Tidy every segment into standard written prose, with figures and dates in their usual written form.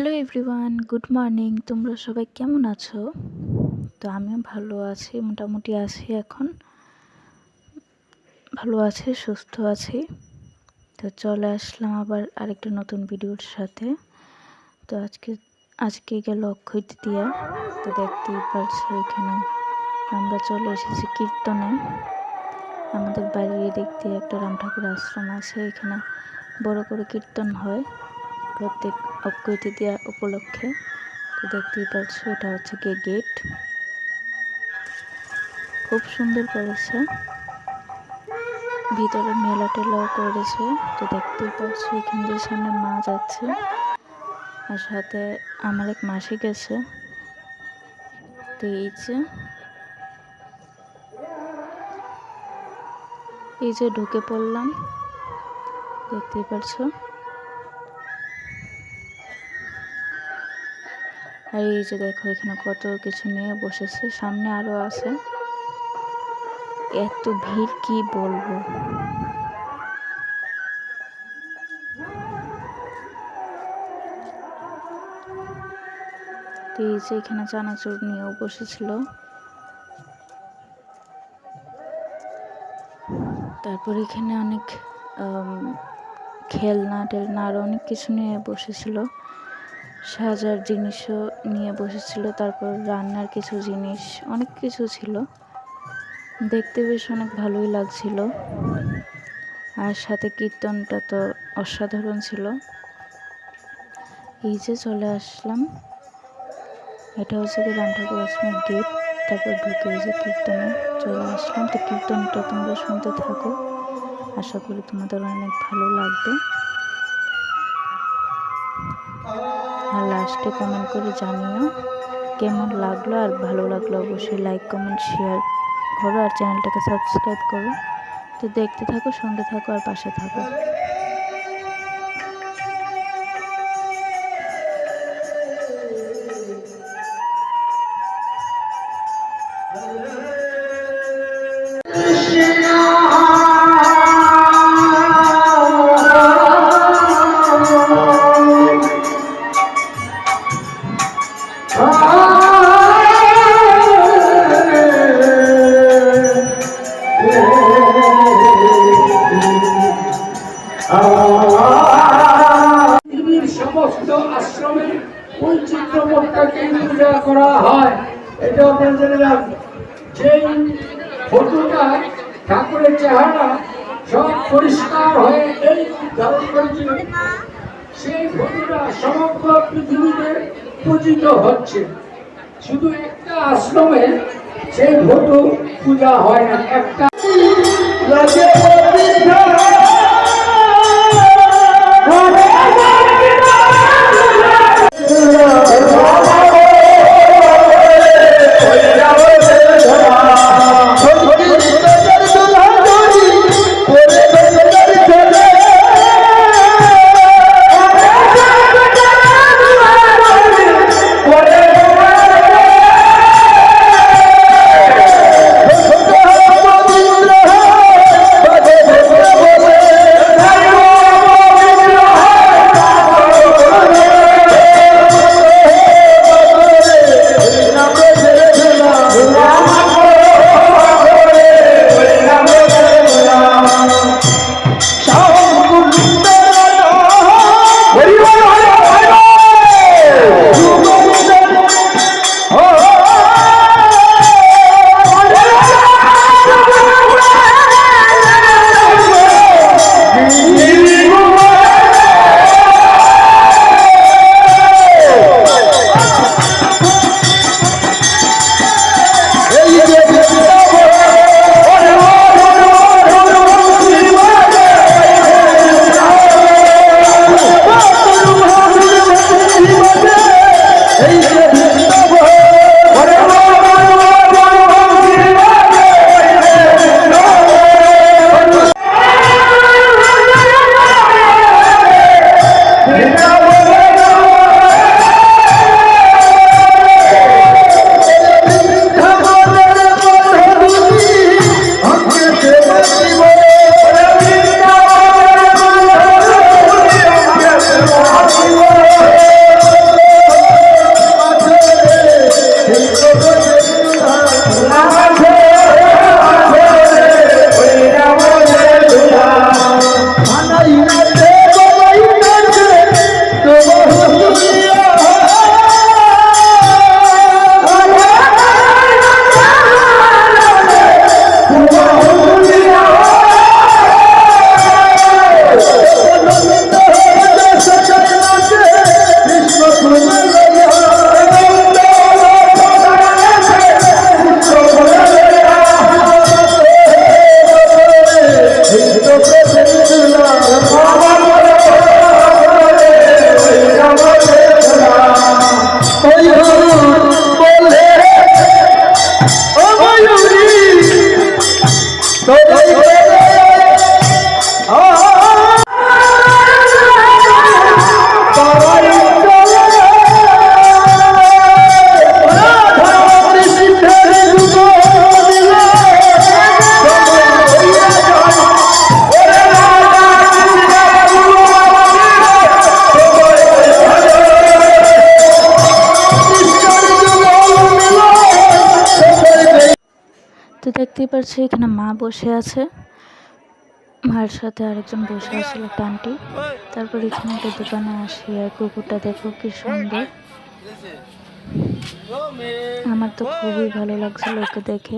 Hello everyone, good morning. তোমরা সবাই কেমন আছো? তো আমিও ভালো আছি, মোটামুটি আছি। এখন ভালো আছি, সুস্থ আছি। তো চলে আসলাম আবার আরেকটা নতুন ভিডিওর সাথে। তো আজকে গেল অক্ষয় তৃতীয়া। তো দেখতেই পারছো এখানে আমরা চলে এসেছি কীর্তনে। আমাদের বাড়ির এদিক দিয়ে একটা রাম ঠাকুর আশ্রম আছে, এখানে বড় করে কীর্তন হয় প্রত্যেক অক্ষয় তৃতীয়া উপলক্ষে। তো দেখতেই পাচ্ছ এটা হচ্ছে গিয়ে গেট, খুব সুন্দর করেছে, ভিতরে মেলা টেলাও করেছে। তো দেখতেই পাচ্ছ এখান দিয়ে সামনে মা যাচ্ছে আর সাথে আমার এক মাসি গেছে। তো এই যে ঢুকে পড়লাম, দেখতেই পাচ্ছ। আর এই যে দেখো এখানে কত কিছু নিয়ে বসেছে, সামনে আরো আছে। এত ভিড় কি বলবো। তো এই যে এখানে চানাচুর নিয়েও বসেছিল। তারপর এখানে অনেক খেলনা টেলনা আরো অনেক কিছু নিয়ে বসেছিল, সাজার জিনিসও নিয়ে বসেছিল। তারপর রান্নার কিছু জিনিস, অনেক কিছু ছিল, দেখতে বেশ অনেক ভালোই লাগছিল। আর সাথে কীর্তনটা তো অসাধারণ ছিল। এই যে চলে আসলাম, এটা হচ্ছে কি রাম ঠাকুর আশ্রমের গেট। তারপর ঢুকে এই যে কীর্তনে চলে আসলাম। তো কীর্তনটা তোমরা শুনতে থাকো, আশা করি তোমাদের অনেক ভালো লাগবে। আর লাস্টে কমেন্ট করে জানিও কেমন লাগলো, আর ভালো লাগলো অবশ্যই লাইক কমেন্ট শেয়ার করো, আর চ্যানেলটাকে সাবস্ক্রাইব করো। তো দেখতে থাকো, সঙ্গে থাকো আর পাশে থাকো। পৃথিবীর সমস্ত আশ্রমের বৈচিত্র্যময়টাকে পূজা করা হয়, এটা আপনারা জেনে যান। যেই ফটোটা ঠাকুরের চেহারা সব পরিষ্কার হয়ে এই ধারণ করেছিল, সেই ফটোটা সমগ্র পৃথিবীতে পূজিত হচ্ছে। শুধু একটা আশ্রমে সেই ফটো পূজা হয় না, একটা তো দেখতেই পাচ্ছি এখানে মা বসে আছে, মার সাথে আরেকজন বসে আছিল একটা আন্টি। তারপর এখানে একটা দোকানে আসি আর কুকুরটা দেখো কি সুন্দর, আমার তো খুবই ভালো লাগছিল ওকে দেখে।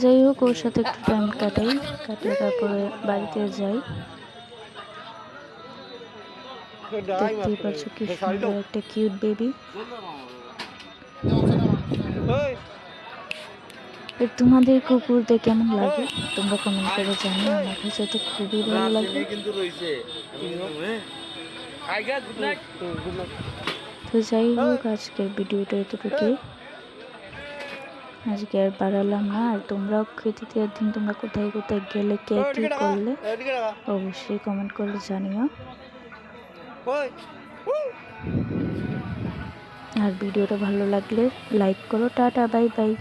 যাই হোক ওর সাথে একটু টাইম কাটিয়ে তারপরে বাড়িতে যাই। দেখতেই পাচ্ছ কি সুন্দর একটা কিউট বেবি। তোমাদের কুকুরদের কেমন লাগে তোমরা কমেন্ট করে জানিও, আমার কাছে তো খুবই ভালো লাগে। তো যাই হোক আজকের ভিডিওটা এতটুকুই, আজকে আর বাড়ালাম না। আর তোমরাও তৃতীয় দিন তোমরা কোথায় কোথায় গেলে, কে কী করলে অবশ্যই কমেন্ট করে জানিও। আর ভিডিওটা ভালো লাগলে লাইক করো। Tata, bye bye.